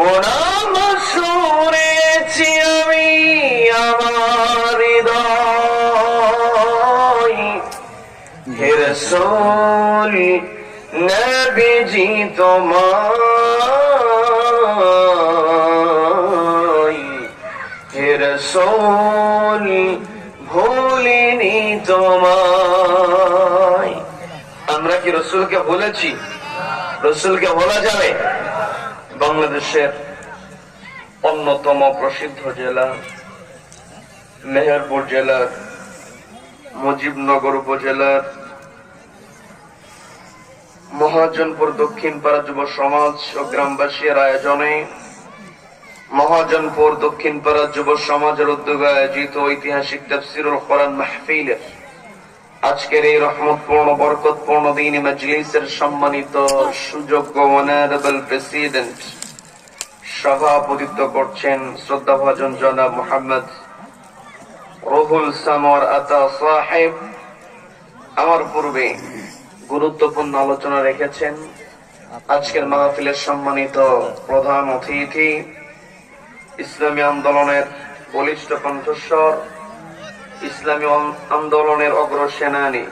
ওনাম শুনেছি আমি আমার হৃদয়, হে রাসূল নবীজি তোমায়, হে রাসূল ভুলিনি তোমায়। আমরা কি রাসূলকে ভুলেছি? রাসূলকে ভোলা যাবে? বাংলাদেশের অন্যতম প্রসিদ্ধ জেলা মেহেরপুর জেলার মুজিবনগর উপজেলার মহাজনপুর দক্ষিণ পাড়া যুব সমাজ ও গ্রামবাসীর আয়োজনে মহাজনপুর দক্ষিণ পাড়া যুব সমাজের উদ্যোগে আয়োজিত ঐতিহাসিক তাফসীরুল কোরআন মাহফিলের আজকের এই রহমতপূর্ণ বরকতপূর্ণ দ্বীনি মজলিসের সম্মানিত সুযোগ্য অনারেবল প্রেসিডেন্ট সভাপতিত্ব করছেন শ্রদ্ধাভাজন জনাব মোহাম্মদ রুহুল সানোয়ার আতা সাহেব। আমার পূর্বে গুরুত্বপূর্ণ আলোচনা রেখেছেন আজকের মাহফিলের সম্মানিত প্রধান অতিথি, ইসলামী আন্দোলনের বলিষ্ঠ কণ্ঠস্বর, ইসলামী আন্দোলনের অগ্রসেনানী